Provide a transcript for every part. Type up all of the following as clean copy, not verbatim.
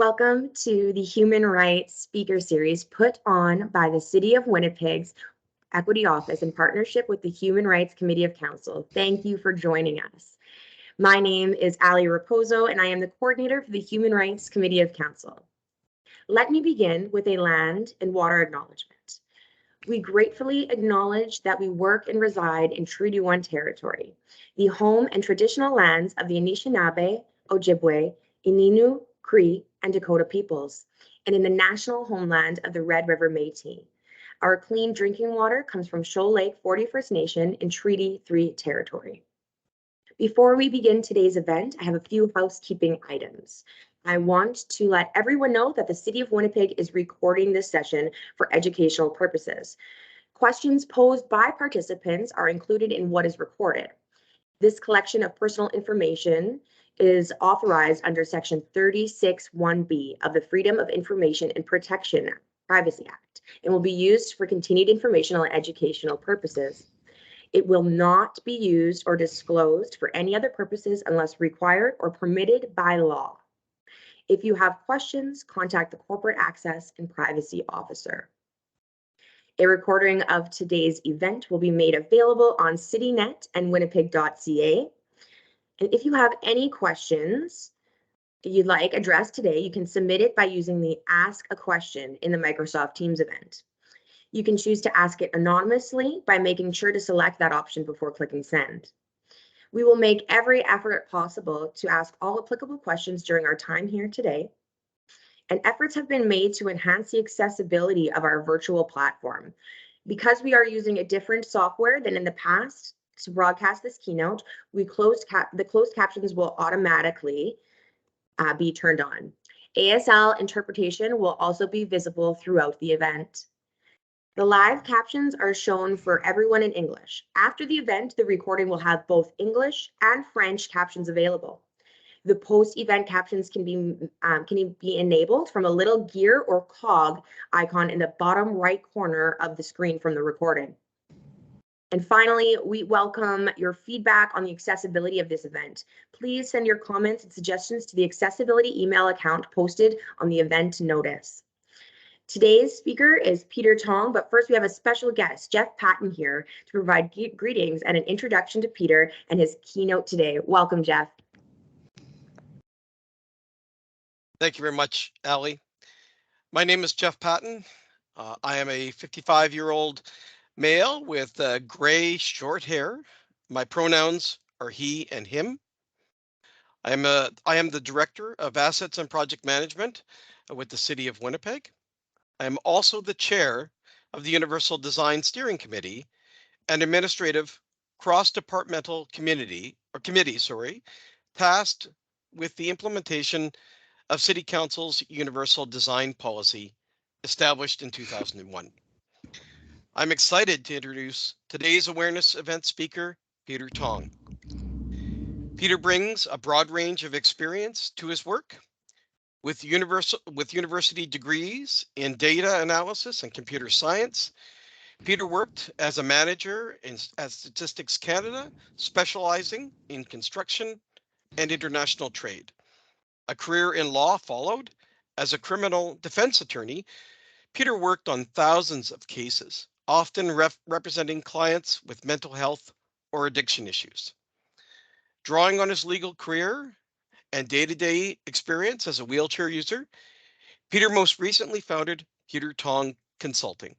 Welcome to the Human Rights Speaker Series put on by the City of Winnipeg's Equity Office in partnership with the Human Rights Committee of Council. Thank you for joining us. My name is Ali Raposo, and I am the coordinator for the Human Rights Committee of Council. Let me begin with a land and water acknowledgement. We gratefully acknowledge that we work and reside in Treaty 1 territory, the home and traditional lands of the Anishinaabe, Ojibwe, Ininu, Cree, and Dakota peoples, and in the national homeland of the Red River Métis. Our clean drinking water comes from Shoal Lake 41st Nation in Treaty 3 territory. Before we begin today's event, I have a few housekeeping items. I want to let everyone know that the City of Winnipeg is recording this session for educational purposes. Questions posed by participants are included in what is recorded. This collection of personal information is authorized under Section 36(1)(b) of the Freedom of Information and Protection Privacy Act and will be used for continued informational and educational purposes. It will not be used or disclosed for any other purposes unless required or permitted by law. If you have questions, contact the Corporate Access and Privacy Officer. A recording of today's event will be made available on CityNet and winnipeg.ca. And if you have any questions you'd like addressed today, you can submit it by using the Ask a Question in the Microsoft Teams event. You can choose to ask it anonymously by making sure to select that option before clicking send. We will make every effort possible to ask all applicable questions during our time here today. And efforts have been made to enhance the accessibility of our virtual platform. Because we are using a different software than in the past to broadcast this keynote, the closed captions will automatically be turned on. ASL interpretation will also be visible throughout the event. The live captions are shown for everyone in English. After the event, the recording will have both English and French captions available. The post-event captions can be enabled from a little gear or cog icon in the bottom right corner of the screen from the recording. And finally, we welcome your feedback on the accessibility of this event. Please send your comments and suggestions to the accessibility email account posted on the event notice. Today's speaker is Peter Tonge, but first we have a special guest, Jeff Patton, here to provide greetings and an introduction to Peter and his keynote today. Welcome, Jeff. Thank you very much, Ali. My name is Jeff Patton. I am a 55-year-old male with gray short hair. My pronouns are he and him. I am the Director of Assets and Project Management with the City of Winnipeg. I am also the Chair of the Universal Design Steering Committee, an administrative cross-departmental committee, tasked with the implementation of City Council's Universal Design Policy established in 2001. I'm excited to introduce today's awareness event speaker, Peter Tonge. Peter brings a broad range of experience to his work. With university degrees in data analysis and computer science, Peter worked as a manager at Statistics Canada, specializing in construction and international trade. A career in law followed. As a criminal defense attorney, Peter worked on thousands of cases, often representing clients with mental health or addiction issues. Drawing on his legal career and day-to-day experience as a wheelchair user, Peter most recently founded Peter Tonge Consulting.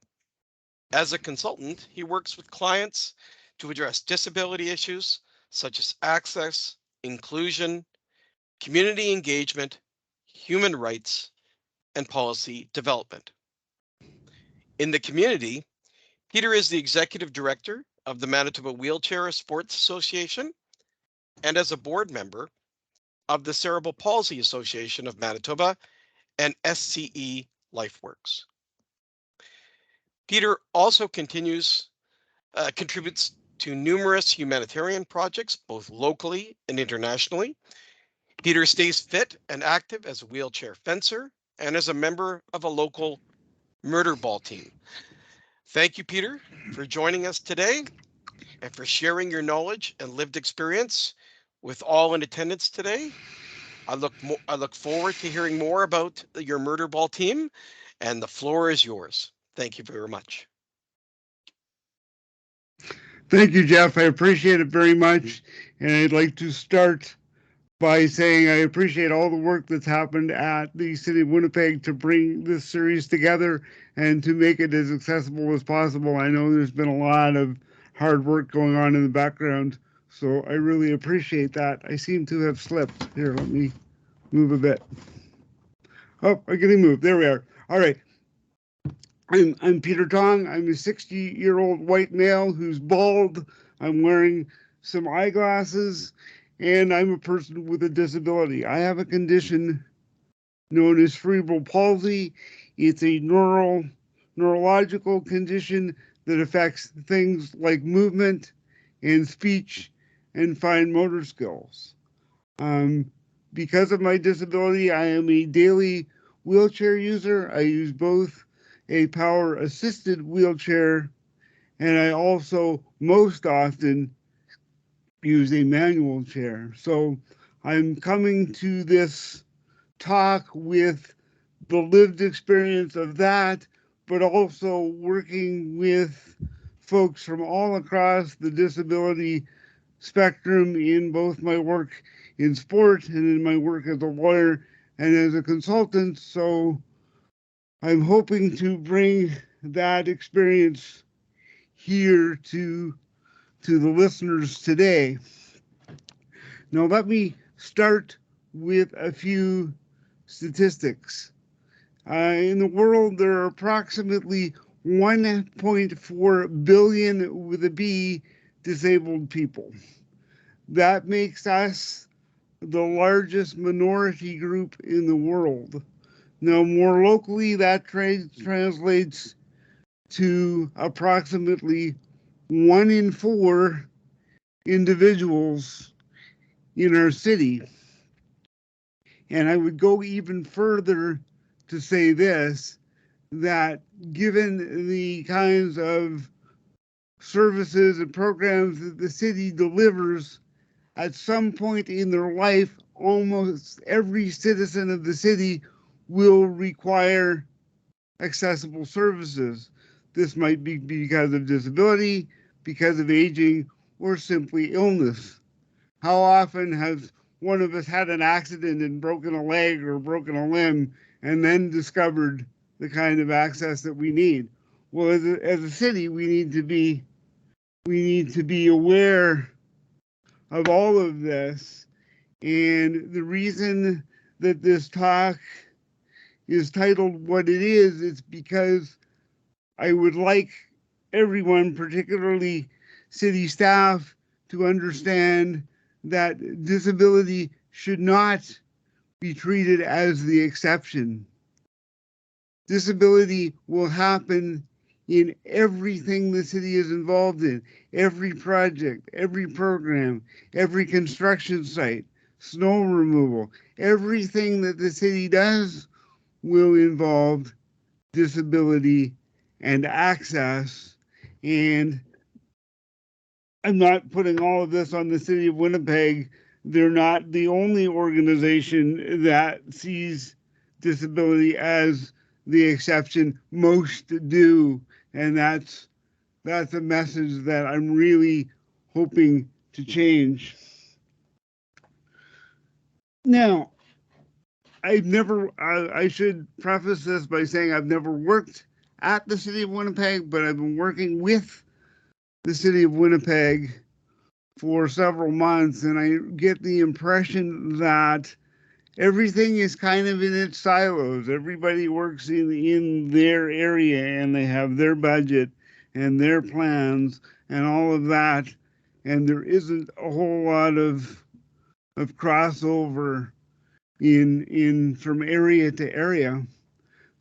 As a consultant, he works with clients to address disability issues such as access, inclusion, community engagement, human rights, and policy development. In the community, Peter is the executive director of the Manitoba Wheelchair Sports Association and as a board member of the Cerebral Palsy Association of Manitoba and SCE Lifeworks. Peter also contributes to numerous humanitarian projects, both locally and internationally. Peter stays fit and active as a wheelchair fencer and as a member of a local murder ball team. Thank you, Peter, for joining us today and for sharing your knowledge and lived experience with all in attendance today. I look forward to hearing more about your murder ball team, and the floor is yours. Thank you very much. Thank you, Jeff. I appreciate it very much. And I'd like to start by saying I appreciate all the work that's happened at the City of Winnipeg to bring this series together and to make it as accessible as possible. I know there's been a lot of hard work going on in the background, so I really appreciate that. I seem to have slipped. Here, let me move a bit. Oh, I'm getting moved. There we are. All right. I'm Peter Tonge. I'm a 60-year-old white male who's bald. I'm wearing some eyeglasses, and I'm a person with a disability. I have a condition known as cerebral palsy. It's a neurological condition that affects things like movement and speech and fine motor skills. Because of my disability, I am a daily wheelchair user. I use both a power-assisted wheelchair, and I also most often use a manual chair. So I'm coming to this talk with the lived experience of that, but also working with folks from all across the disability spectrum in both my work in sport and in my work as a lawyer and as a consultant. So I'm hoping to bring that experience here to the listeners today. Now, let me start with a few statistics. In the world, there are approximately 1.4 billion with a B disabled people. That makes us the largest minority group in the world. Now, more locally, that translates to approximately 1 in 4 individuals in our city. And I would go even further to say this, that given the kinds of services and programs that the city delivers, at some point in their life, almost every citizen of the city will require accessible services. This might be because of disability, because of aging, or simply illness. How often has one of us had an accident and broken a leg or broken a limb and then discovered the kind of access that we need? Well, as a city, we need to be aware of all of this. And the reason that this talk is titled what it is, it's because I would like everyone, particularly city staff, to understand that disability should not be treated as the exception. Disability will happen in everything the city is involved in, every project, every program, every construction site, snow removal, everything that the city does will involve disability and access. And I'm not putting all of this on the City of Winnipeg. They're not the only organization that sees disability as the exception. Most do, and that's a message that I'm really hoping to change. Now, I should preface this by saying I've never worked at the City of Winnipeg, but I've been working with the City of Winnipeg for several months, and I get the impression that everything is kind of in its silos. Everybody works in their area, and they have their budget and their plans and all of that, and there isn't a whole lot of crossover in from area to area.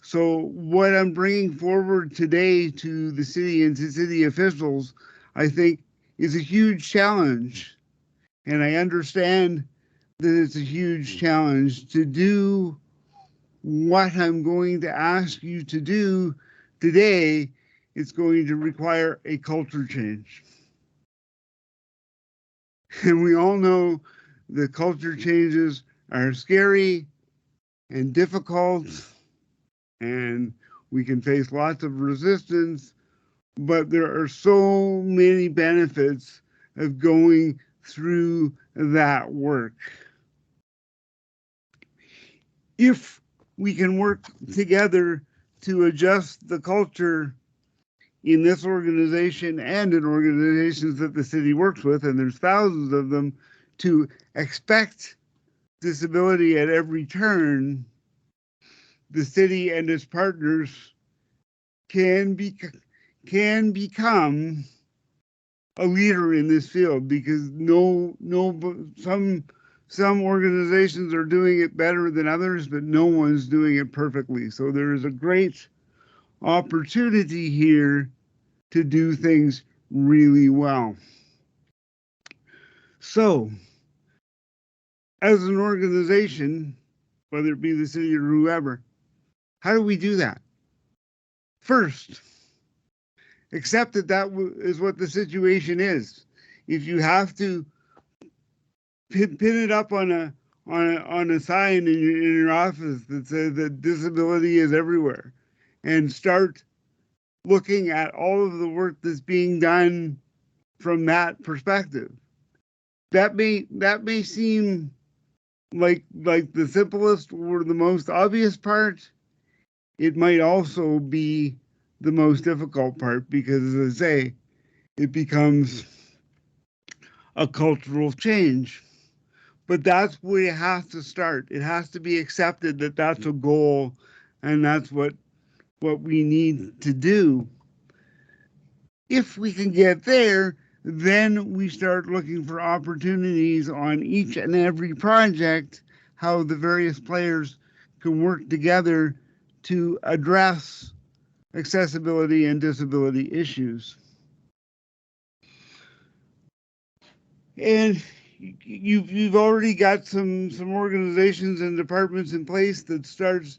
So what I'm bringing forward today to the city and to city officials, I think, is a huge challenge. And I understand that it's a huge challenge to do what I'm going to ask you to do today. It's going to require a culture change. And we all know that culture changes are scary and difficult, and we can face lots of resistance, but there are so many benefits of going through that work. If we can work together to adjust the culture in this organization and in organizations that the city works with, and there's thousands of them, to expect disability at every turn, the city and its partners can become a leader in this field, because some organizations are doing it better than others, but no one's doing it perfectly. So there is a great opportunity here to do things really well. So, as an organization, whether it be the city or whoever, how do we do that? First, accept that that is what the situation is. If you have to pin it up on a sign in your office that says that disability is everywhere, and start looking at all of the work that's being done from that perspective. That may seem like the simplest or the most obvious part. It might also be the most difficult part, because, as I say, it becomes a cultural change. But that's where it has to start. It has to be accepted that that's a goal, and that's what we need to do. If we can get there, then we start looking for opportunities on each and every project, how the various players can work together to address accessibility and disability issues. And you've already got some organizations and departments in place that starts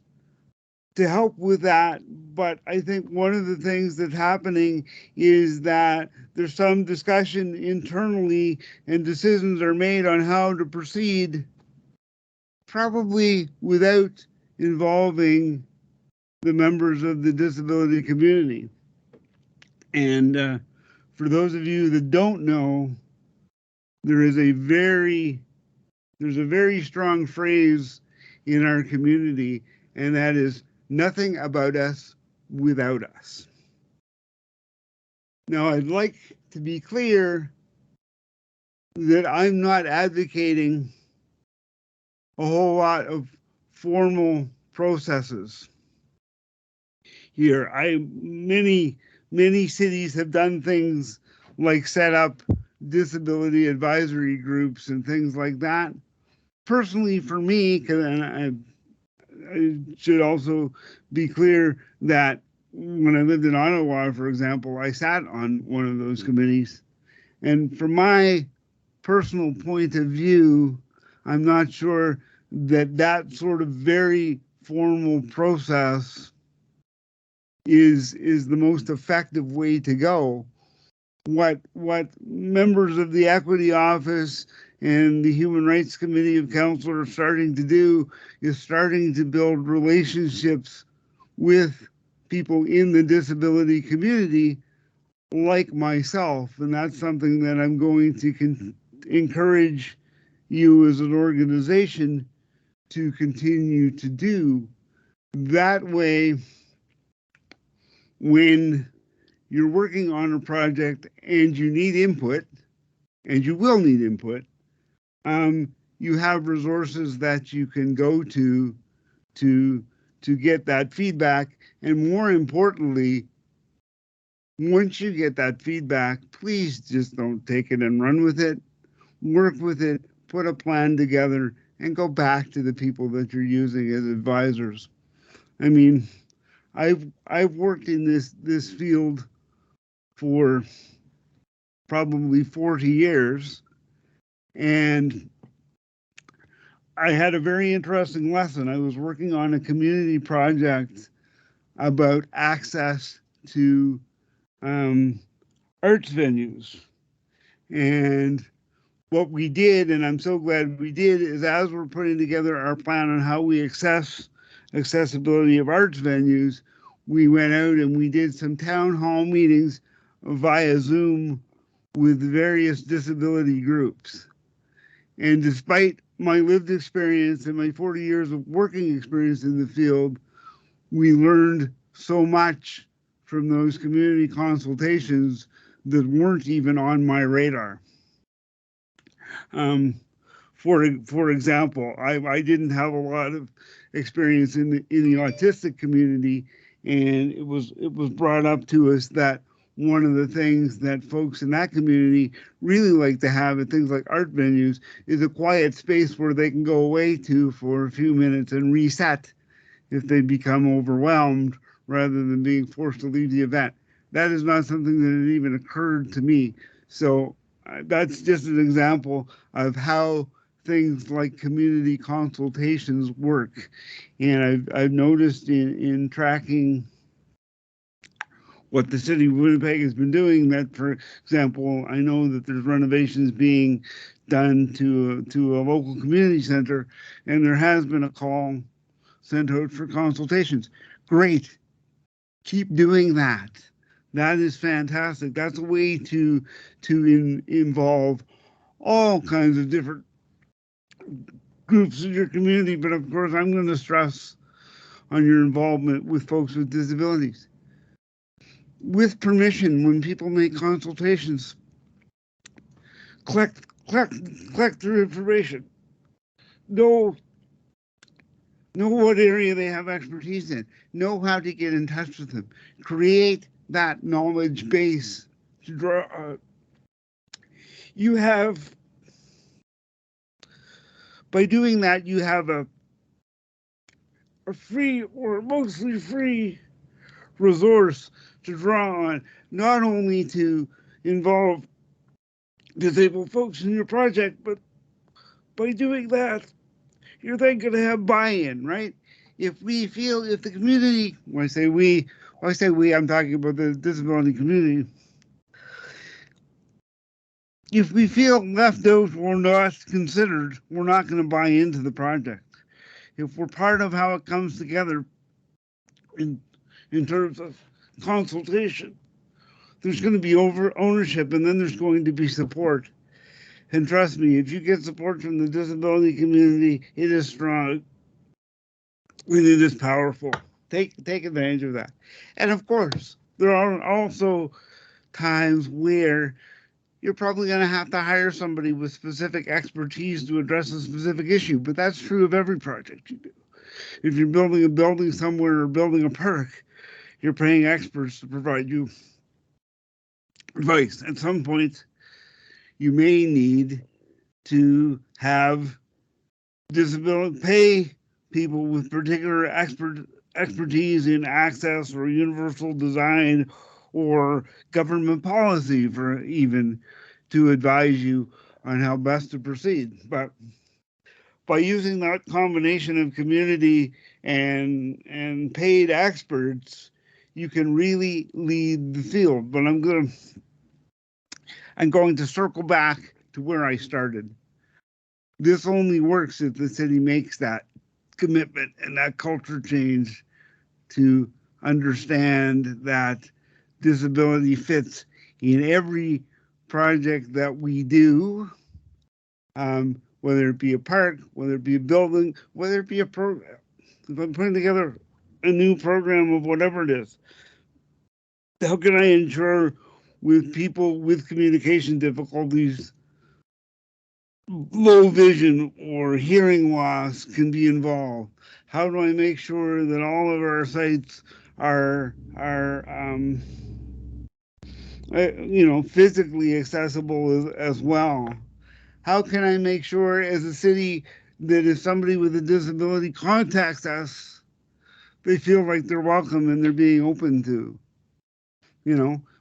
to help with that. But I think one of the things that's happening is that there's some discussion internally and decisions are made on how to proceed, probably without involving the members of the disability community. And for those of you that don't know, there's a very strong phrase in our community, and that is nothing about us without us. Now, I'd like to be clear that I'm not advocating a whole lot of formal processes here. Many cities have done things like set up disability advisory groups and things like that. Personally, for me, and I should also be clear that when I lived in Ottawa, for example, I sat on one of those committees. And from my personal point of view, I'm not sure that that sort of very formal process is the most effective way to go. What members of the Equity Office and the Human Rights Committee of Council are starting to do is starting to build relationships with people in the disability community like myself. And that's something that I'm going to encourage you as an organization to continue to do. That way, when you're working on a project and you need input, and you will need input, you have resources that you can go to get that feedback. And more importantly, once you get that feedback, please just don't take it and run with it. Work with it, put a plan together, and go back to the people that you're using as advisors. I mean, I've worked in this field for probably 40 years, and I had a very interesting lesson. I was working on a community project about access to arts venues, and what we did, and I'm so glad we did, is as we're putting together our plan on how we access accessibility of arts venues, we went out and we did some town hall meetings via Zoom with various disability groups. And despite my lived experience and my 40 years of working experience in the field, we learned so much from those community consultations that weren't even on my radar. For example, I didn't have a lot of experience in the autistic community, and it was brought up to us that one of the things that folks in that community really like to have at things like art venues is a quiet space where they can go away to for a few minutes and reset if they become overwhelmed rather than being forced to leave the event. That is not something that had even occurred to me. So that's just an example of how things like community consultations work. And I've noticed in tracking what the City of Winnipeg has been doing that, for example, I know that there's renovations being done to a local community center, and there has been a call sent out for consultations. Great. Keep doing that. That is fantastic. That's a way to involve all kinds of different groups in your community. But of course, I'm going to stress on your involvement with folks with disabilities. With permission, when people make consultations, collect their information. Know what area they have expertise in. Know how to get in touch with them. Create that knowledge base to draw on. You have, by doing that, you have a free or mostly free resource to draw on, not only to involve disabled folks in your project, but by doing that, you're then going to have buy-in, right? If the community, when I say we, I'm talking about the disability community. If we feel left out or not considered, we're not going to buy into the project. If we're part of how it comes together in terms of consultation, there's going to be ownership, and then there's going to be support. And trust me, if you get support from the disability community, it is strong and it is powerful. Take advantage of that. And of course, there are also times where you're probably going to have to hire somebody with specific expertise to address a specific issue, but that's true of every project you do. If you're building a building somewhere or building a park, you're paying experts to provide you advice. At some point, you may need to have pay people with particular expertise in access or universal design or government policy for even to advise you on how best to proceed. But by using that combination of community and paid experts, you can really lead the field. But I'm going to circle back to where I started. This only works if the city makes that commitment and that culture change to understand that disability fits in every project that we do, whether it be a park, whether it be a building, whether it be a program. If I'm putting together a new program of whatever it is, how can I ensure with people with communication difficulties, low vision or hearing loss can be involved? How do I make sure that all of our sites are physically accessible as well? How can I make sure as a city that if somebody with a disability contacts us, they feel like they're welcome and they're being open to?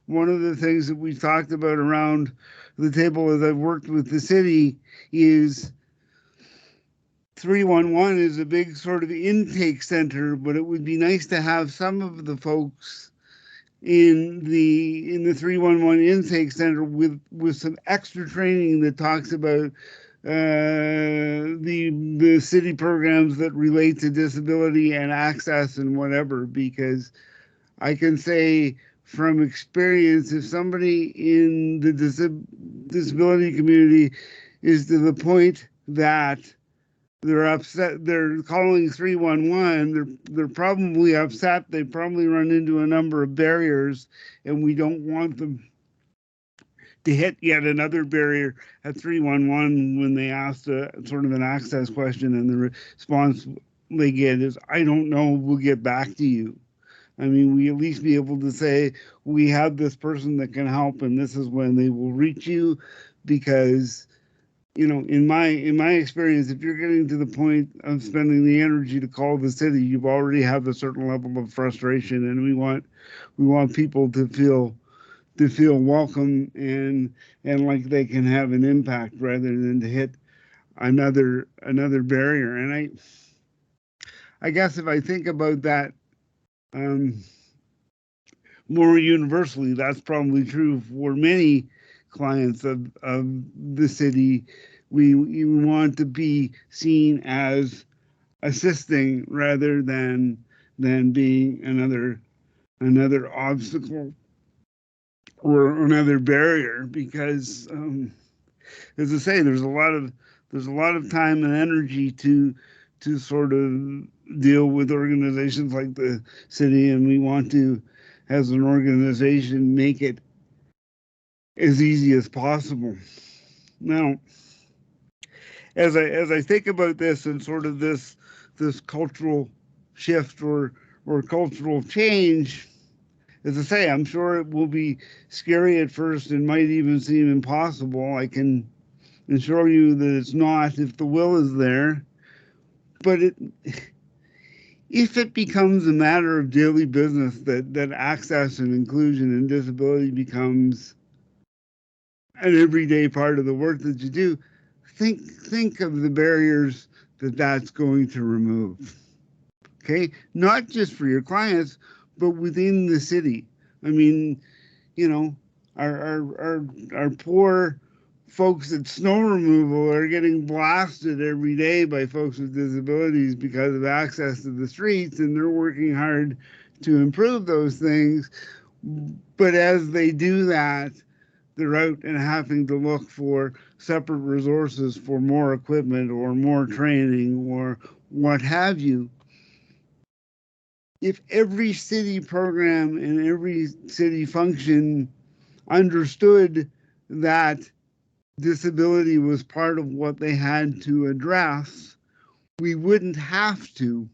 One of the things that we talked about around the table as I've worked with the city is 311 is a big sort of intake center, but it would be nice to have some of the folks in the 311 intake center with some extra training that talks about the city programs that relate to disability and access and whatever, because I can say from experience, if somebody in the disability community is to the point that they're upset, they're calling 311, they're probably upset, they probably run into a number of barriers, and we don't want them to hit yet another barrier at 311 when they ask a sort of an access question and the response they get is, I don't know, we'll get back to you. I mean, we at least be able to say, we have this person that can help and this is when they will reach you, because in my experience, if you're getting to the point of spending the energy to call the city, you've already have a certain level of frustration, and we want people to feel welcome and like they can have an impact rather than to hit another barrier. And I guess if I think about that more universally, that's probably true for many clients of the city. We want to be seen as assisting rather than being another obstacle or another barrier, because as I say, there's a lot of time and energy to sort of deal with organizations like the city, and we want to, as an organization, make it as easy as possible. Now, as I think about this and sort of this cultural shift or cultural change, as I say, I'm sure it will be scary at first and might even seem impossible. I can assure you that it's not if the will is there. But if it becomes a matter of daily business, that access and inclusion and disability becomes an everyday part of the work that you do, think of the barriers that's going to remove. Okay, not just for your clients, but within the city. I mean, our poor folks at snow removal are getting blasted every day by folks with disabilities because of access to the streets, and they're working hard to improve those things. But as they do that, they're out and having to look for separate resources for more equipment or more training or what have you. If every city program and every city function understood that disability was part of what they had to address, we wouldn't have to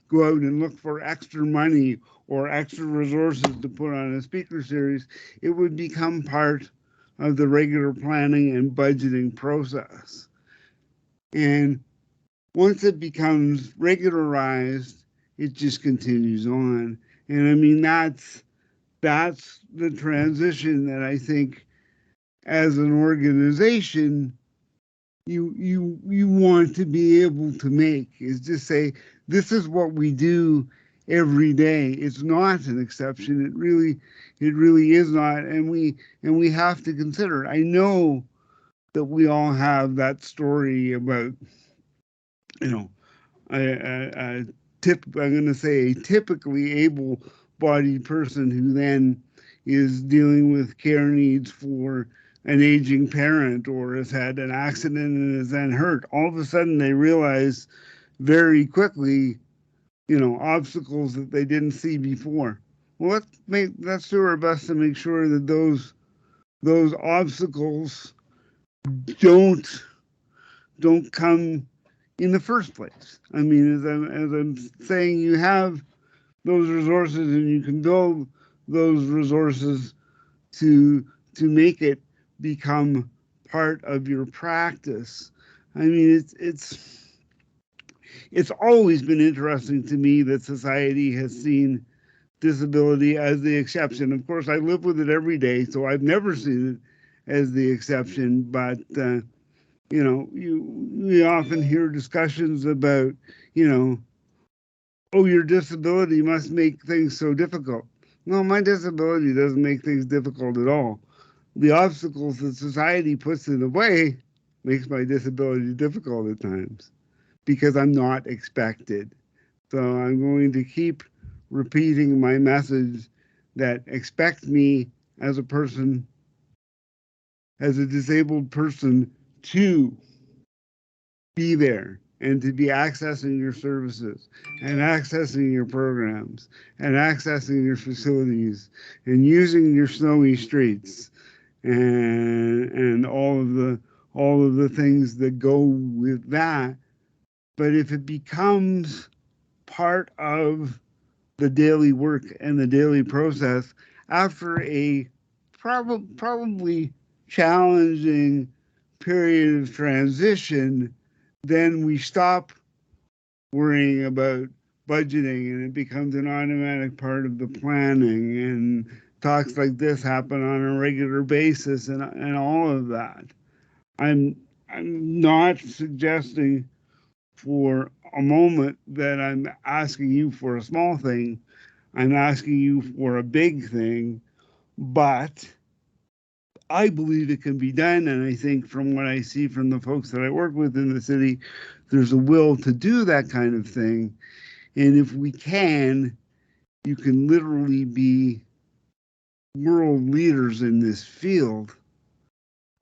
go out and look for extra money or extra resources to put on a speaker series. It would become part of the regular planning and budgeting process. And once it becomes regularized, it just continues on. And I mean, that's the transition that I think as an organization you want to be able to make, is just say, this is what we do every day. It's not an exception. It really is not. And we have to consider. I know that we all have that story about, I'm going to say a typically able-bodied person who then is dealing with care needs for an aging parent or has had an accident and is then hurt. All of a sudden they realize very quickly, obstacles that they didn't see before. Well, let's do our best to make sure that those obstacles don't come in the first place. I mean, as I'm saying, you have those resources and you can build those resources to make it become part of your practice. I mean, it's always been interesting to me that society has seen disability as the exception. Of course, I live with it every day, so I've never seen it as the exception. But we often hear discussions about, oh, your disability must make things so difficult. No, my disability doesn't make things difficult at all. The obstacles that society puts in the way makes my disability difficult at times because I'm not expected. So I'm going to keep repeating my message that expect me as a person, as a disabled person, to be there and to be accessing your services and accessing your programs and accessing your facilities and using your snowy streets and all of the things that go with that. But if it becomes part of the daily work and the daily process after a probably challenging period of transition, then we stop worrying about budgeting and it becomes an automatic part of the planning, and talks like this happen on a regular basis, and all of that. I'm not suggesting for a moment that I'm asking you for a small thing. I'm asking you for a big thing, but I believe it can be done. And I think from what I see from the folks that I work with in the city, there's a will to do that kind of thing. And if we can, you can literally be world leaders in this field.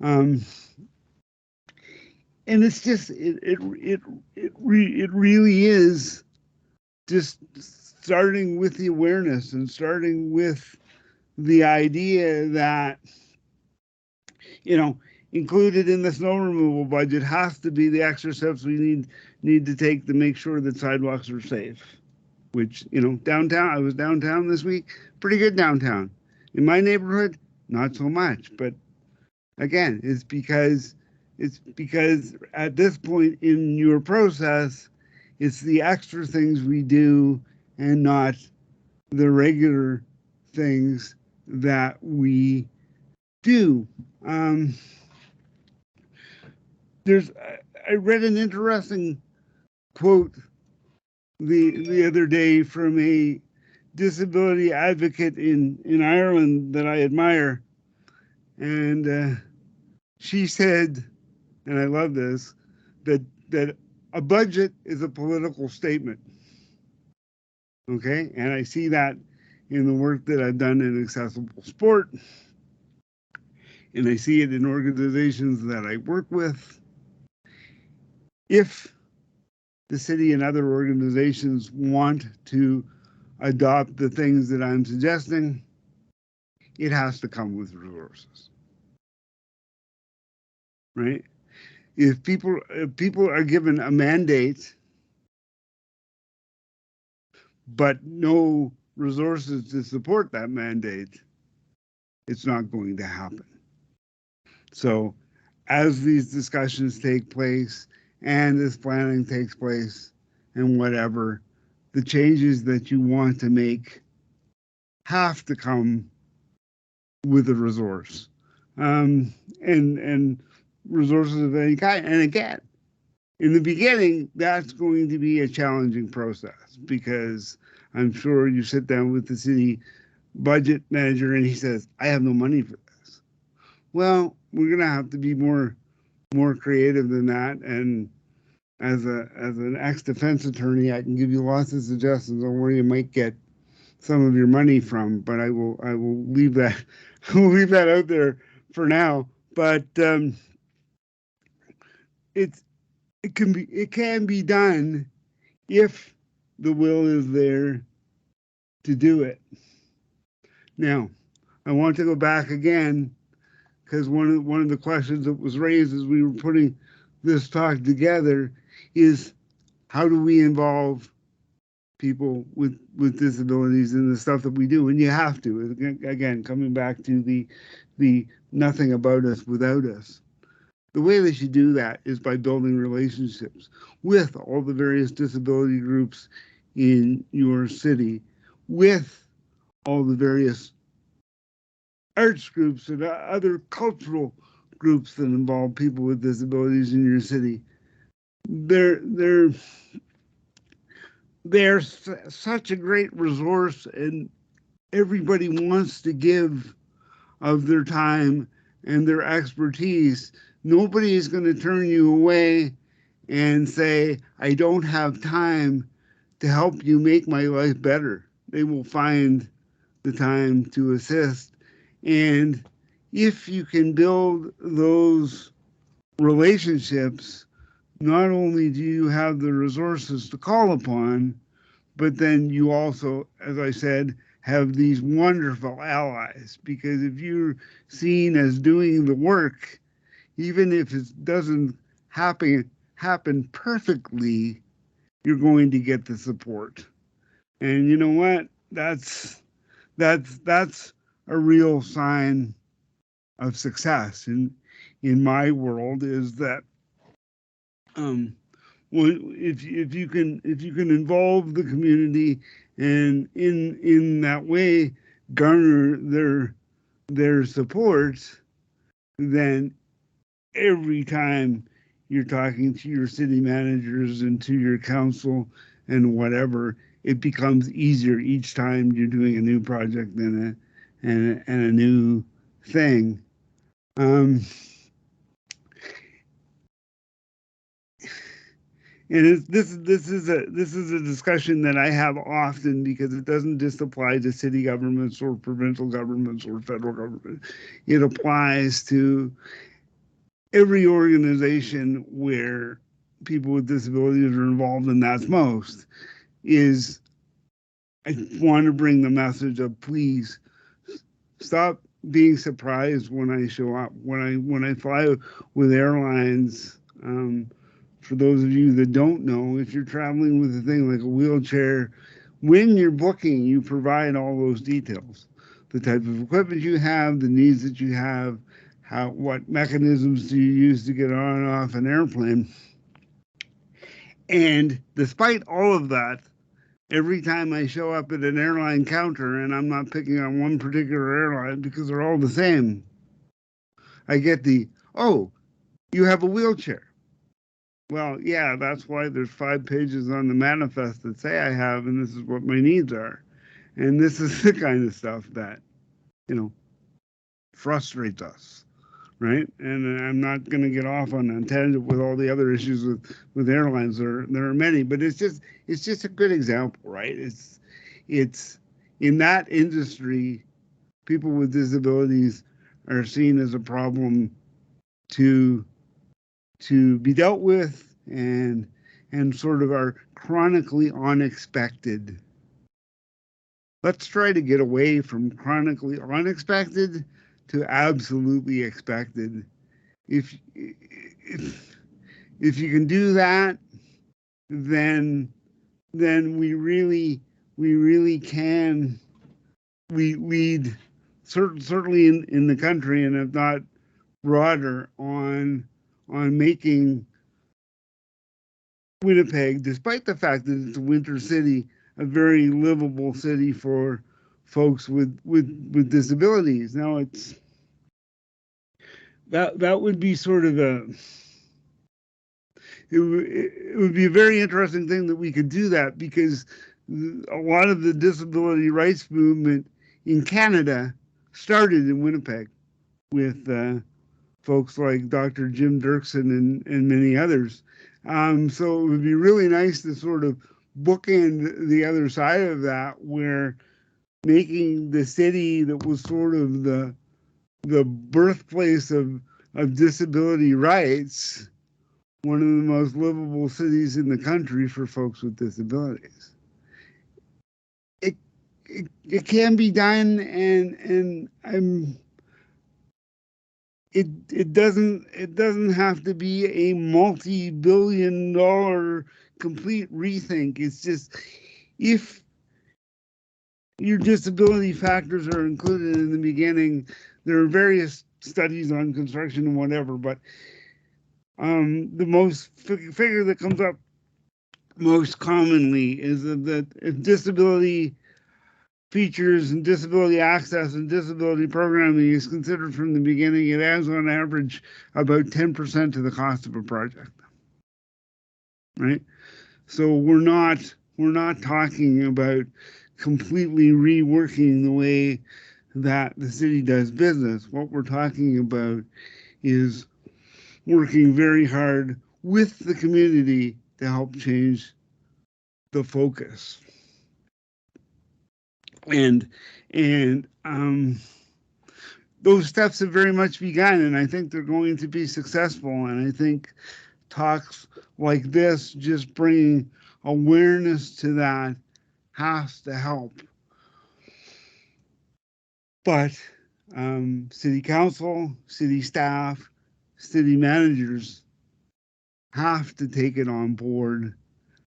And it's just, it really is just starting with the awareness and starting with the idea that, included in the snow removal budget has to be the extra steps we need to take to make sure that sidewalks are safe. Which, downtown, I was downtown this week, pretty good downtown. In my neighborhood, not so much. But again, it's because at this point in your process, it's the extra things we do and not the regular things that we do. I read an interesting quote the other day from a disability advocate in Ireland that I admire, and she said, and I love this, that a budget is a political statement. Okay, and I see that in the work that I've done in accessible sport, and I see it in organizations that I work with. If the city and other organizations want to adopt the things that I'm suggesting, it has to come with resources, right? If people are given a mandate, but no resources to support that mandate, it's not going to happen. So as these discussions take place and this planning takes place and whatever, the changes that you want to make have to come with a resource, and resources of any kind. And again, in the beginning, that's going to be a challenging process because I'm sure you sit down with the city budget manager and he says, I have no money for this. Well, we're going to have to be more creative than that. And as an ex-defense attorney, I can give you lots of suggestions on where you might get some of your money from, but I will leave that leave that out there for now. But it can be done if the will is there to do it. Now, I want to go back again because one of the questions that was raised as we were putting this talk together is, how do we involve people with disabilities in the stuff that we do? And you have to, again, coming back to the nothing about us without us. The way that you do that is by building relationships with all the various disability groups in your city, with all the various arts groups and other cultural groups that involve people with disabilities in your city. They're such a great resource, and everybody wants to give of their time and their expertise. Nobody is going to turn you away and say, I don't have time to help you make my life better. They will find the time to assist. And if you can build those relationships, not only do you have the resources to call upon, but then you also, as I said, have these wonderful allies. Because if you're seen as doing the work, even if it doesn't happen perfectly, you're going to get the support. And you know what? That's a real sign of success in my world, is that if you can involve the community and in that way garner their support, then every time you're talking to your city managers and to your council and whatever, it becomes easier each time you're doing a new project and a new thing. And this is a discussion that I have often, because it doesn't just apply to city governments or provincial governments or federal government. It applies to every organization where people with disabilities are involved, and that's most. Is I want to bring the message of, please stop being surprised when I show up, when I fly with airlines. For those of you that don't know, if you're traveling with a thing like a wheelchair, when you're booking, you provide all those details, the type of equipment you have, the needs that you have, what mechanisms do you use to get on and off an airplane. And despite all of that, every time I show up at an airline counter, and I'm not picking on one particular airline because they're all the same, I get oh, you have a wheelchair. Well, yeah, that's why there's 5 pages on the manifest that say I have, and this is what my needs are. And this is the kind of stuff that, frustrates us, right? And I'm not going to get off on a tangent with all the other issues with airlines. There are many, but it's just a good example, right? It's in that industry, people with disabilities are seen as a problem to be dealt with, and sort of are chronically unexpected. Let's try to get away from chronically unexpected to absolutely expected. If you can do that, then we really can lead, certainly in the country, and if not broader, on making Winnipeg, despite the fact that it's a winter city, a very livable city for folks with disabilities. Now, it's that would be sort of it would be a very interesting thing that we could do that, because a lot of the disability rights movement in Canada started in Winnipeg with folks like Dr. Jim Dirksen and many others. So it would be really nice to sort of bookend the other side of that, where making the city that was sort of the birthplace of disability rights one of the most livable cities in the country for folks with disabilities. It can be done, and it doesn't have to be a multi-billion-dollar complete rethink. It's just, if your disability factors are included in the beginning, there are various studies on construction and whatever, but the most figure that comes up most commonly is that if disability features and disability access and disability programming is considered from the beginning, it adds on average about 10% to the cost of a project, right? So we're not talking about completely reworking the way that the city does business. What we're talking about is working very hard with the community to help change the focus. And those steps have very much begun, and I think they're going to be successful. And I think talks like this, just bringing awareness to that, has to help. But city council, city staff, city managers have to take it on board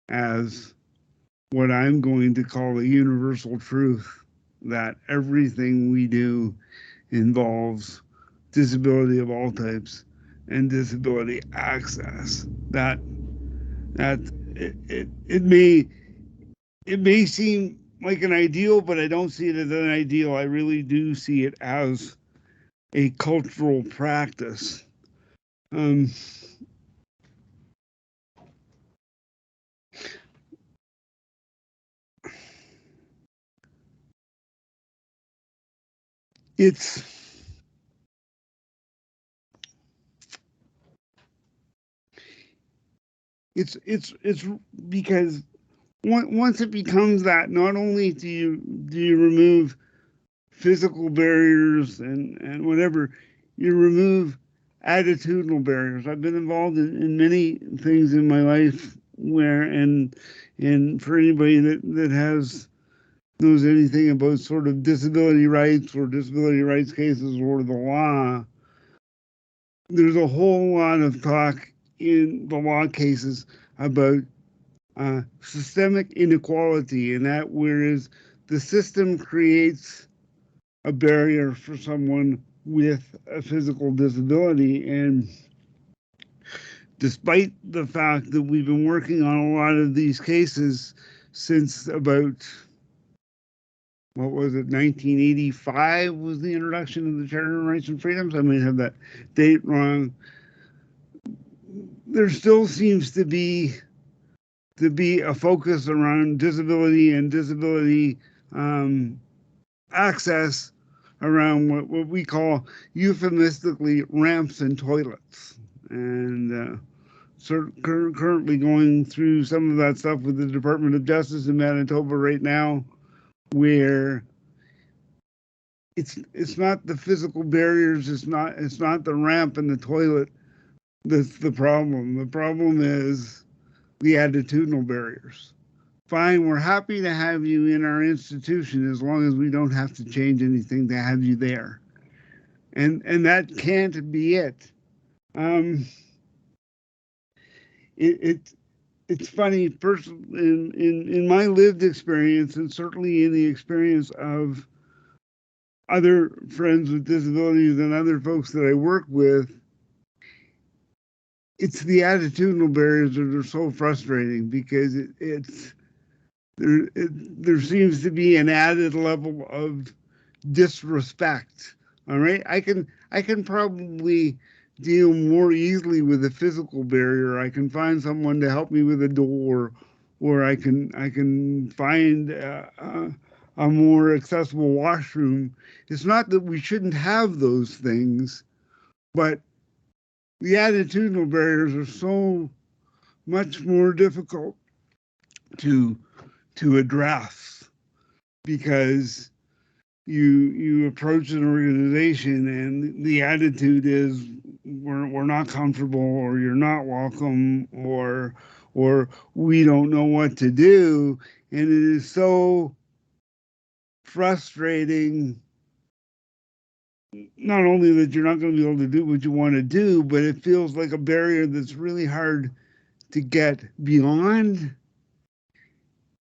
as what I'm going to call a universal truth, that everything we do involves disability of all types and disability access. That it may seem like an ideal, but I don't see it as an ideal. I really do see it as a cultural practice. It's because once it becomes that, not only do you remove physical barriers and whatever, you remove attitudinal barriers. I've been involved in many things in my life where, and for anybody that knows anything about sort of disability rights or disability rights cases or the law, there's a whole lot of talk in the law cases about systemic inequality, and that whereas the system creates a barrier for someone with a physical disability, and despite the fact that we've been working on a lot of these cases since about, what was it, 1985 was the introduction of the Charter of Rights and Freedoms. I may have that date wrong. There still seems to be a focus around disability and disability access around what we call euphemistically ramps and toilets. And currently going through some of that stuff with the Department of Justice in Manitoba right now, where it's not the physical barriers, it's not the ramp and the toilet that's the problem. The problem is the attitudinal barriers. Fine, we're happy to have you in our institution as long as we don't have to change anything to have you there. And that can't be it. It's funny, in my lived experience, and certainly in the experience of other friends with disabilities and other folks that I work with, it's the attitudinal barriers that are so frustrating, because there seems to be an added level of disrespect. All right, I can probably deal more easily with a physical barrier. I can find someone to help me with a door, or I can find a more accessible washroom. It's not that we shouldn't have those things, but the attitudinal barriers are so much more difficult to address, because you approach an organization and the attitude is we're not comfortable, or you're not welcome, or we don't know what to do. And it is so frustrating, not only that you're not going to be able to do what you want to do, but it feels like a barrier that's really hard to get beyond.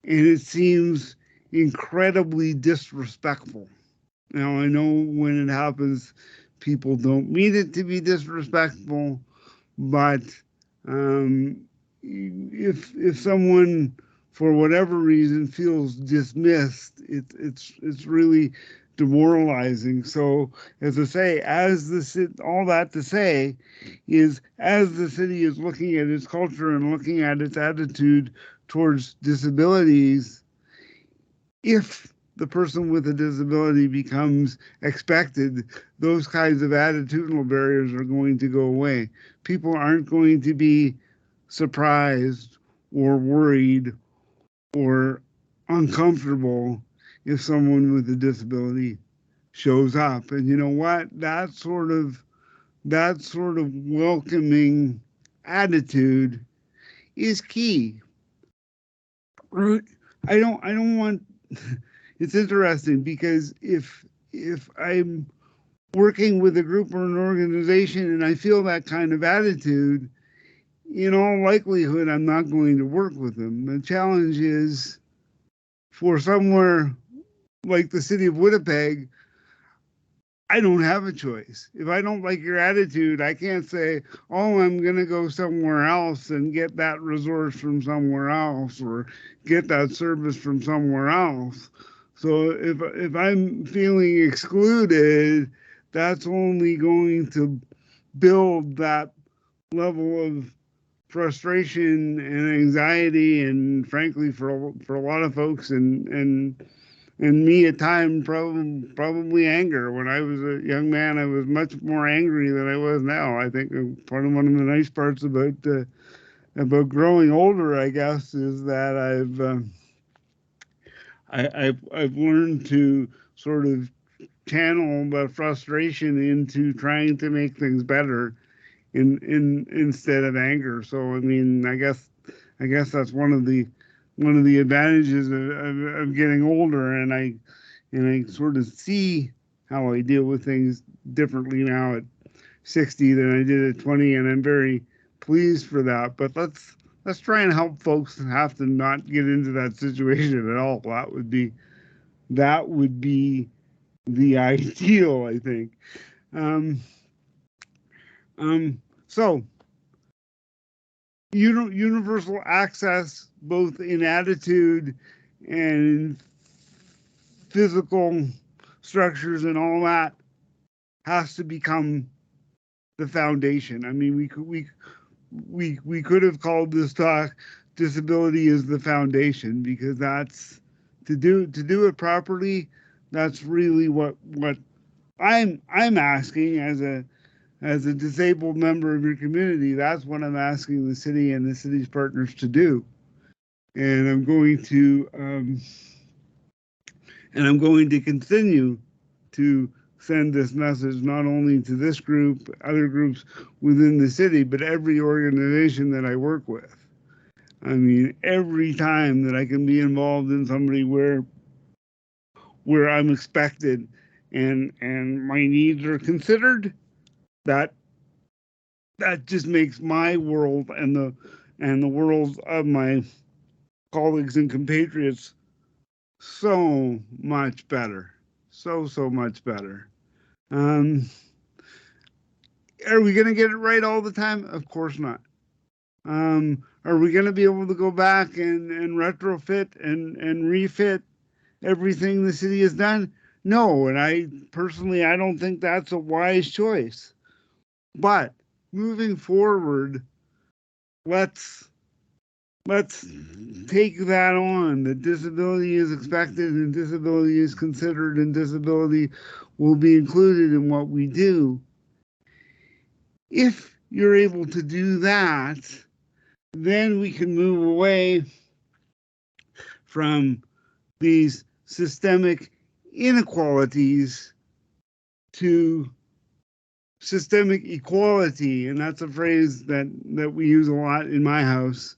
And it seems incredibly disrespectful. Now, I know when it happens, people don't mean it to be disrespectful, but if someone, for whatever reason, feels dismissed, it's really demoralizing. So, as I say, all that to say is, as the city is looking at its culture and looking at its attitude towards disabilities, if the person with a disability becomes expected, those kinds of attitudinal barriers are going to go away. People aren't going to be surprised or worried or uncomfortable if someone with a disability shows up. And you know what? That sort of welcoming attitude is key. I don't want it's interesting because if I'm working with a group or an organization and I feel that kind of attitude, in all likelihood, I'm not going to work with them. The challenge is for somewhere like the City of Winnipeg, I don't have a choice. If I don't like your attitude, I can't say, oh, I'm going to go somewhere else and get that resource from somewhere else or get that service from somewhere else. So if I'm feeling excluded, that's only going to build that level of frustration and anxiety, and frankly, for a lot of folks, and me at times, probably anger. When I was a young man, I was much more angry than I was now. I think one of the nice parts about growing older, I guess, is that I've learned to sort of channel the frustration into trying to make things better instead of anger. So I mean, I guess that's one of the advantages of getting older, and I sort of see how I deal with things differently now at 60 than I did at 20, and I'm very pleased for that. But let's try and help folks have to not get into that situation at all. That would be the ideal, I think. So universal access, both in attitude and in physical structures and all that, has to become the foundation. I mean, we could have called this talk "Disability is the Foundation," because that's to do it properly. That's really what I'm asking as a disabled member of your community. That's what I'm asking the city and the city's partners to do. And I'm going to continue to send this message not only to this group, other groups within the city, but every organization that I work with. I mean, every time that I can be involved in somebody where I'm expected and my needs are considered, that just makes my world and the worlds of my colleagues and compatriots so much better. So much better. Are we going to get it right all the time? Of course not. Are we going to be able to go back and retrofit and refit everything the city has done? No, and I don't think that's a wise choice. But moving forward, let's take that on. That disability is expected and disability is considered and disability will be included in what we do. If you're able to do that, then we can move away from these systemic inequalities to systemic equality. And that's a phrase that we use a lot in my house,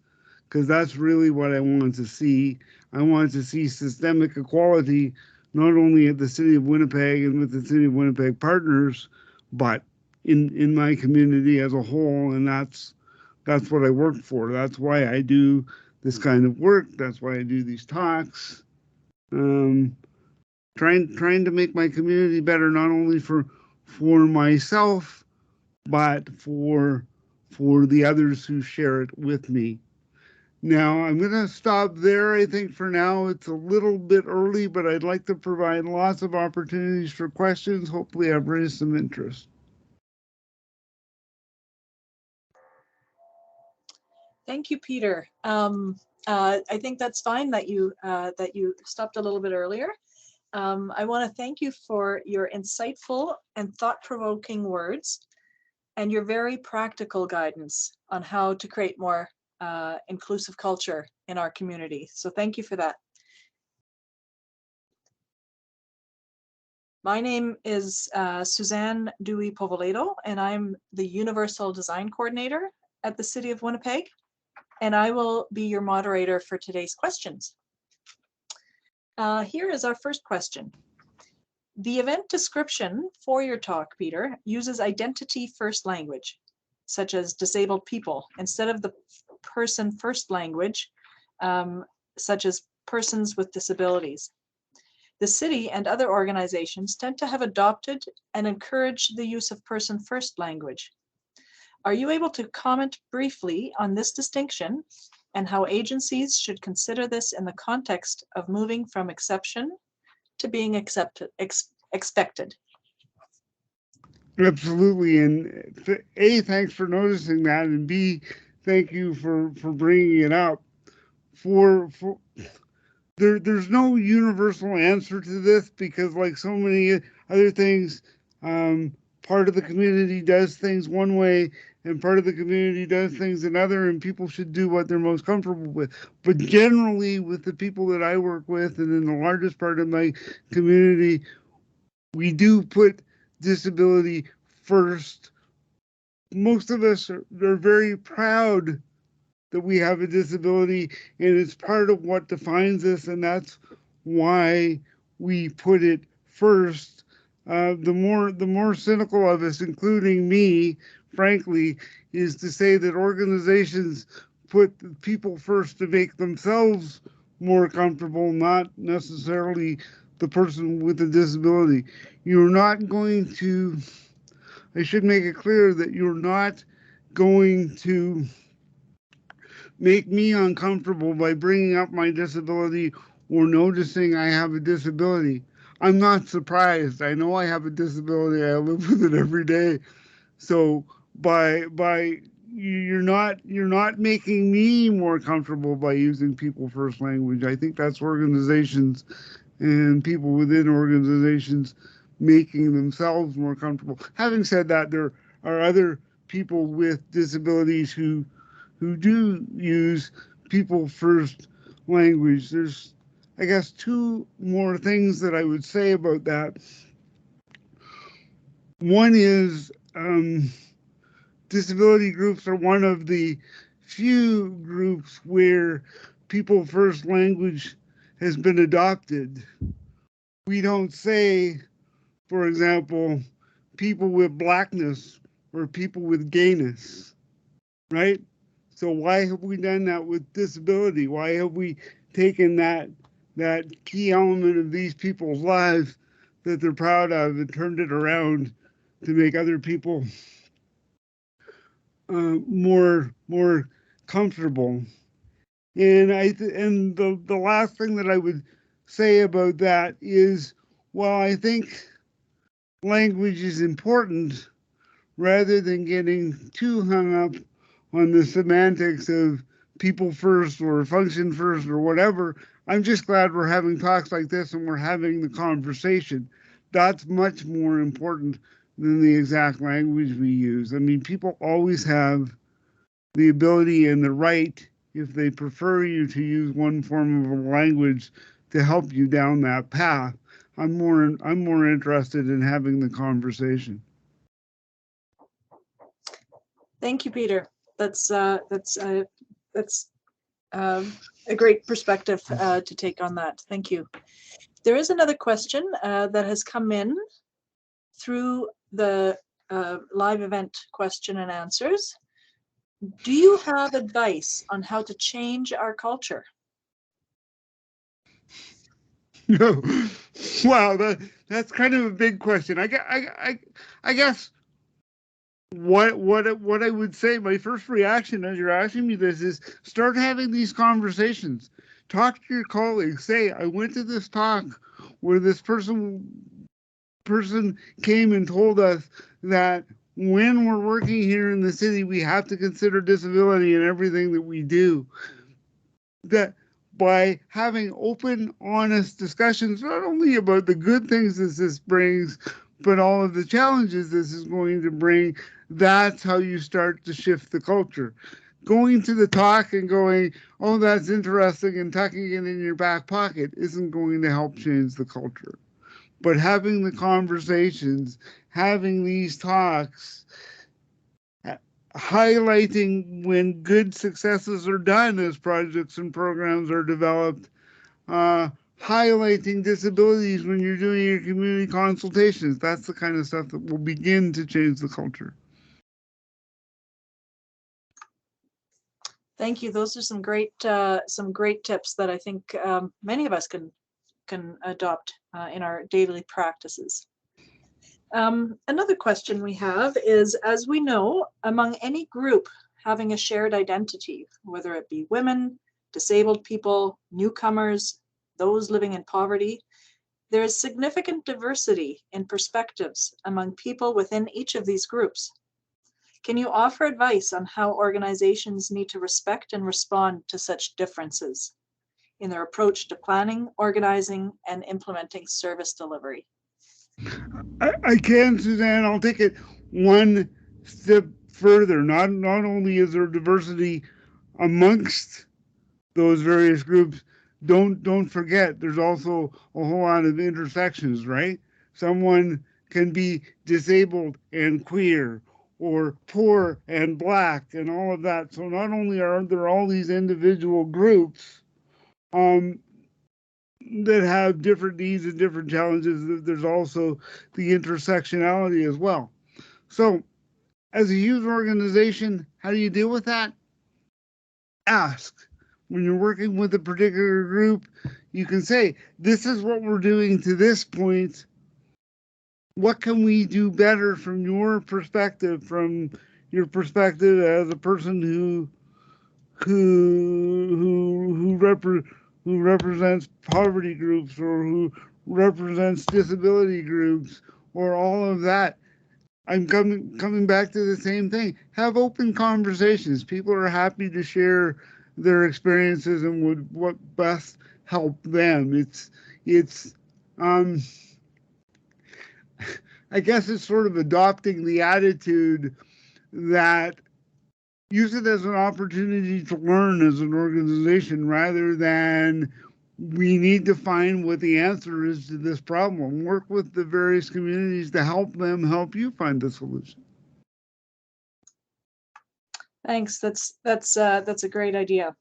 because that's really what I want to see. I want to see systemic equality, not only at the City of Winnipeg and with the City of Winnipeg partners, but in my community as a whole. And that's what I work for. That's why I do this kind of work. That's why I do these talks. Trying to make my community better, not only for myself, but for the others who share it with me. Now, I'm going to stop there. I think for now it's a little bit early, but I'd like to provide lots of opportunities for questions. Hopefully I've raised some interest. Thank you, Peter. I think that's fine that you stopped a little bit earlier. I want to thank you for your insightful and thought-provoking words and your very practical guidance on how to create more inclusive culture in our community. So thank you for that. My name is Suzanne Dewey Povoledo, and I'm the Universal Design Coordinator at the City of Winnipeg, and I will be your moderator for today's questions. Here is our first question. The event description for your talk, Peter, uses identity first language, such as disabled people, instead of the person first language, such as persons with disabilities. The city and other organizations tend to have adopted and encouraged the use of person first language. Are you able to comment briefly on this distinction and how agencies should consider this in the context of moving from exception to being expected? Absolutely. And A, thanks for noticing that. And B, thank you for bringing it up. There's no universal answer to this because, like so many other things, part of the community does things one way and part of the community does things another, and people should do what they're most comfortable with. But generally, with the people that I work with and in the largest part of my community, we do put disability first. Most of us are very proud that we have a disability, and it's part of what defines us, and that's why we put it first. The more cynical of us, including me, frankly, is to say that organizations put people first to make themselves more comfortable, not necessarily the person with a disability. You're not going to, I should make it clear that you're not going to make me uncomfortable by bringing up my disability or noticing I have a disability. I'm not surprised. I know I have a disability. I live with it every day. So you're not making me more comfortable by using people first language. I think that's organizations and people within organizations making themselves more comfortable. Having said that, there are other people with disabilities who do use people first language. There's, I guess, two more things that I would say about that. One is disability groups are one of the few groups where people first language has been adopted. We don't say, for example, people with blackness or people with gayness, right? So why have we done that with disability? Why have we taken that key element of these people's lives that they're proud of and turned it around to make other people more comfortable? And the last thing that I would say about that is, while I think language is important, rather than getting too hung up on the semantics of people first or function first or whatever, I'm just glad we're having talks like this and we're having the conversation. That's much more important than the exact language we use. I mean, people always have the ability and the right, if they prefer you to use one form of a language, to help you down that path. I'm more interested in having the conversation. Thank you, Peter. That's a great perspective to take on that. Thank you. There is another question that has come in through the live event question and answers. Do you have advice on how to change our culture? No. Wow, that's kind of a big question. I guess what I would say, my first reaction as you're asking me this is start having these conversations. Talk to your colleagues. Say, I went to this talk where this person came and told us that when we're working here in the city, we have to consider disability in everything that we do. that by having open, honest discussions, not only about the good things that this brings, but all of the challenges this is going to bring, that's how you start to shift the culture. Going to the talk and going, oh, that's interesting, and tucking it in your back pocket isn't going to help change the culture. But having the conversations, having these talks, highlighting when good successes are done as projects and programs are developed, highlighting disabilities when you're doing your community consultations. That's the kind of stuff that will begin to change the culture. Thank you. Those are some great tips that I think many of us can adopt in our daily practices. Another question we have is, as we know, among any group having a shared identity, whether it be women, disabled people, newcomers, those living in poverty, there is significant diversity in perspectives among people within each of these groups. Can you offer advice on how organizations need to respect and respond to such differences in their approach to planning, organizing, and implementing service delivery? I can, Suzanne. I'll take it one step further. Not only is there diversity amongst those various groups, don't forget there's also a whole lot of intersections, right? Someone can be disabled and queer, or poor and black, and all of that. So not only are there all these individual groups that have different needs and different challenges, there's also the intersectionality as well. So as a youth organization, how do you deal with that? Ask. When you're working with a particular group, you can say, this is what we're doing to this point. What can we do better from your perspective, as a person who represents poverty groups, or who represents disability groups, or all of that? I'm coming back to the same thing. Have open conversations. People are happy to share their experiences and what best help them. It's I guess it's sort of adopting the attitude that use it as an opportunity to learn as an organization, rather than we need to find what the answer is to this problem. Work with the various communities to help them help you find the solution. Thanks. That's a great idea.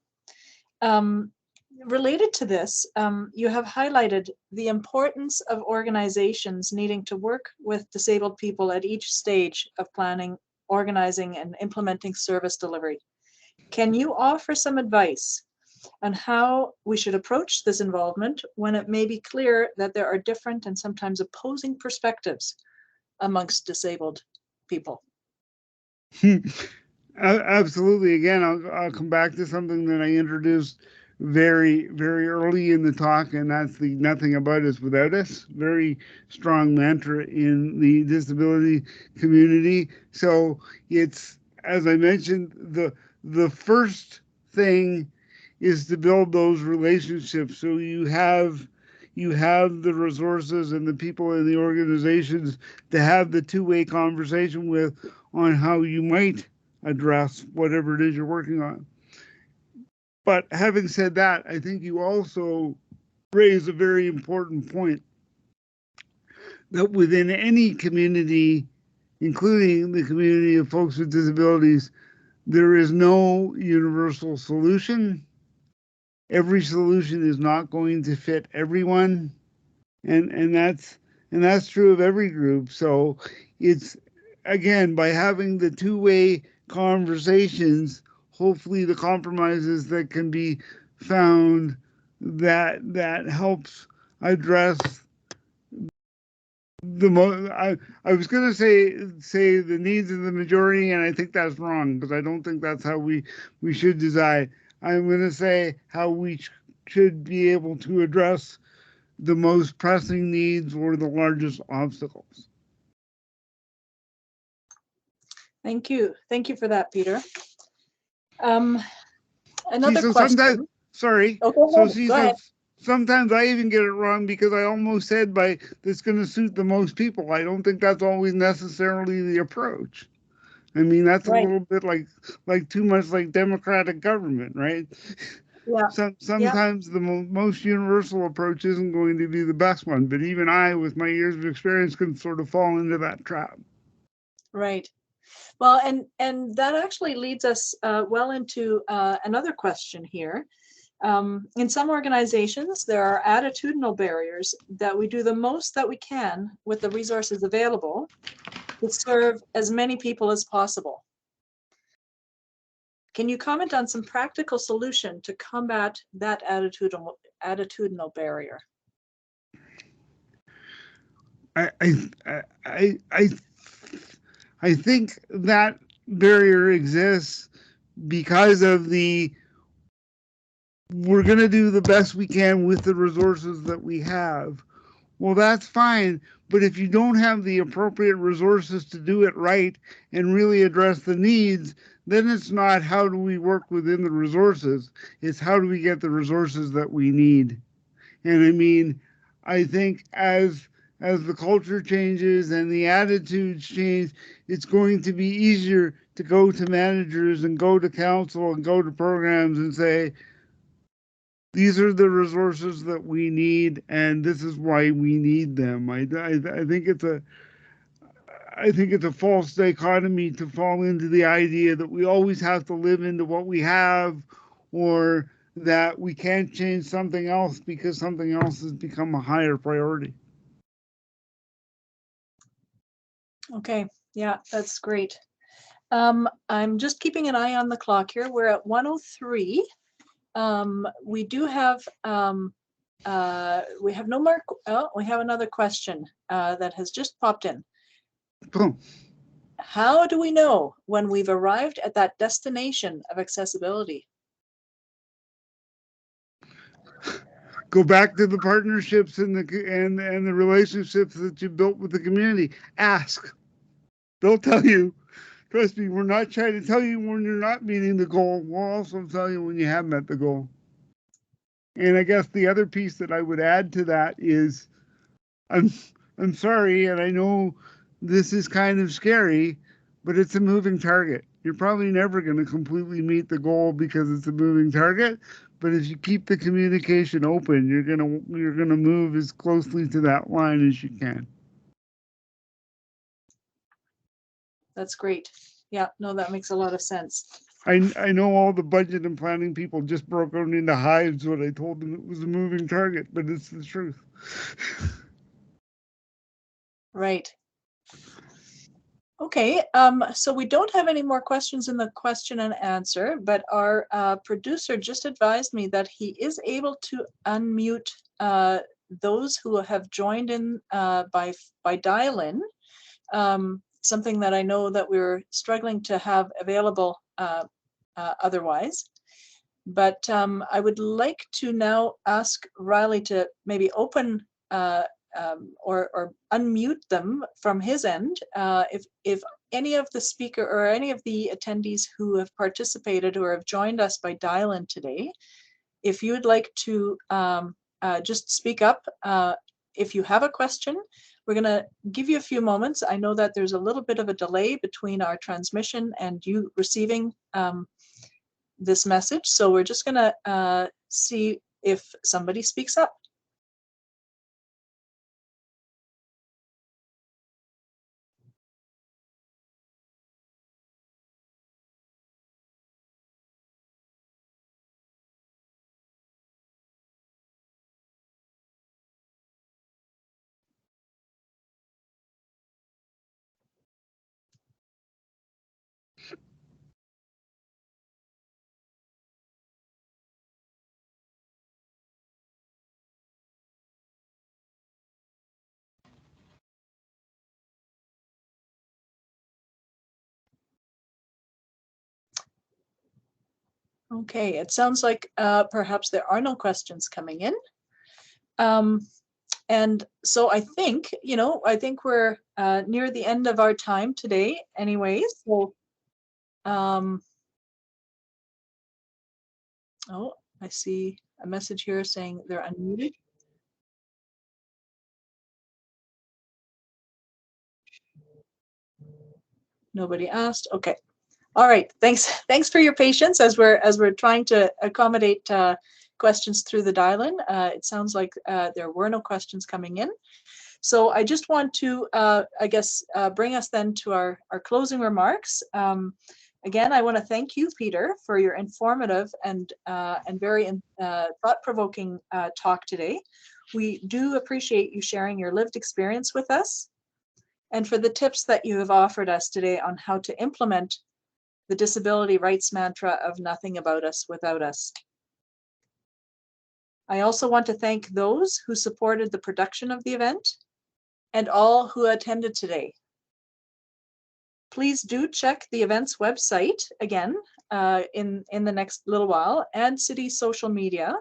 Related to this, you have highlighted the importance of organizations needing to work with disabled people at each stage of planning, organizing, and implementing service delivery. Can you offer some advice on how we should approach this involvement when it may be clear that there are different and sometimes opposing perspectives amongst disabled people? Absolutely. Again, I'll come back to something that I introduced very, very early in the talk, and that's the nothing about us without us. Very strong mantra in the disability community. So it's, as I mentioned, the first thing is to build those relationships, so you have the resources and the people in the organizations to have the two-way conversation with on how you might address whatever it is you're working on. But having said that, I think you also raise a very important point, that within any community, including the community of folks with disabilities, there is no universal solution. Every solution is not going to fit everyone, and that's true of every group. So it's, again, by having the two-way conversations, hopefully the compromises that can be found that helps address the I was going to say the needs of the majority, and I think that's wrong, because I don't think that's how we should decide. I'm going to say how we should be able to address the most pressing needs or the largest obstacles. Thank you. Thank you for that, Peter. Another question. Sorry. Oh, go So ahead. see, Go so ahead. sometimes I even get it wrong because I almost said by that's going to suit the most people. I don't think that's always necessarily the approach. I mean, that's a Right. little bit like too much like democratic government, right? Yeah. Yeah. Sometimes the most universal approach isn't going to be the best one, but even I, with my years of experience, can sort of fall into that trap. Right. Well, and that actually leads us well into another question here. In some organizations, there are attitudinal barriers that we do the most that we can with the resources available to serve as many people as possible. Can you comment on some practical solution to combat that attitudinal barrier? I think that barrier exists because of we're going to do the best we can with the resources that we have. Well, that's fine. But if you don't have the appropriate resources to do it right and really address the needs, then it's not how do we work within the resources. It's how do we get the resources that we need. And I mean, I think as the culture changes and the attitudes change, it's going to be easier to go to managers and go to council and go to programs and say, these are the resources that we need, and this is why we need them. I think it's a false dichotomy to fall into the idea that we always have to live into what we have, or that we can't change something else because something else has become a higher priority. Okay, yeah, that's great. I'm just keeping an eye on the clock here. We're at 1:03. We do have we have no more. Oh, we have another question that has just popped in. Boom. How do we know when we've arrived at that destination of accessibility? Go back to the partnerships and the relationships that you built with the community. Ask. They'll tell you. Trust me, we're not trying to tell you when you're not meeting the goal. We'll also tell you when you have met the goal. And I guess the other piece that I would add to that is I'm sorry, and I know this is kind of scary, but it's a moving target. You're probably never going to completely meet the goal because it's a moving target. But if you keep the communication open, you're gonna move as closely to that line as you can. That's great. Yeah, no, that makes a lot of sense. I know all the budget and planning people just broke out into hives when I told them it was a moving target, but it's the truth. Right. Okay, so we don't have any more questions in the question and answer, but our producer just advised me that he is able to unmute those who have joined in by dial-in, something that I know that we're struggling to have available otherwise. But I would like to now ask Riley to maybe open or unmute them from his end. If any of the speaker or any of the attendees who have participated or have joined us by dial-in today, if you would like to just speak up, if you have a question, we're going to give you a few moments. I know that there's a little bit of a delay between our transmission and you receiving this message. So we're just going to see if somebody speaks up. Okay, it sounds like perhaps there are no questions coming in. And so I think, I think we're near the end of our time today anyway. So, oh, I see a message here saying they're unmuted. Nobody asked. Okay. All right. Thanks for your patience as we're trying to accommodate questions through the dial-in. It sounds like there were no questions coming in. So I just want to, I guess, bring us then to our closing remarks. Again, I want to thank you, Peter, for your informative and very thought-provoking talk today. We do appreciate you sharing your lived experience with us, and for the tips that you have offered us today on how to implement the disability rights mantra of nothing about us without us. I also want to thank those who supported the production of the event and all who attended today. Please do check the event's website again in the next little while, and city social media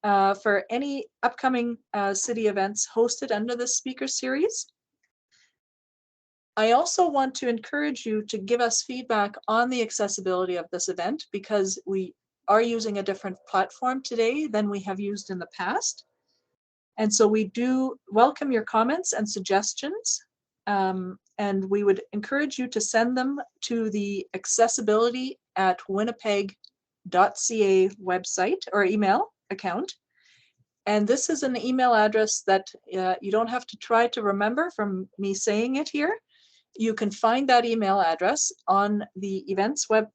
for any upcoming city events hosted under this speaker series. I also want to encourage you to give us feedback on the accessibility of this event, because we are using a different platform today than we have used in the past. And so we do welcome your comments and suggestions, and we would encourage you to send them to the accessibility@winnipeg.ca website or email account. And this is an email address that you don't have to try to remember from me saying it here. You can find that email address on the events web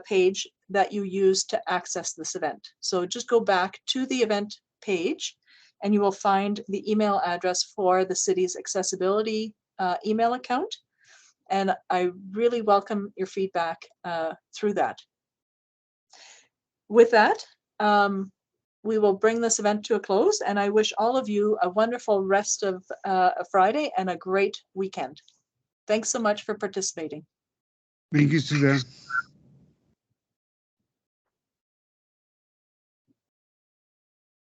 page that you use to access this event. So just go back to the event page and you will find the email address for the city's accessibility email account. And I really welcome your feedback through that. With that, we will bring this event to a close, and I wish all of you a wonderful rest of Friday and a great weekend. Thanks so much for participating. Thank you, Suzanne.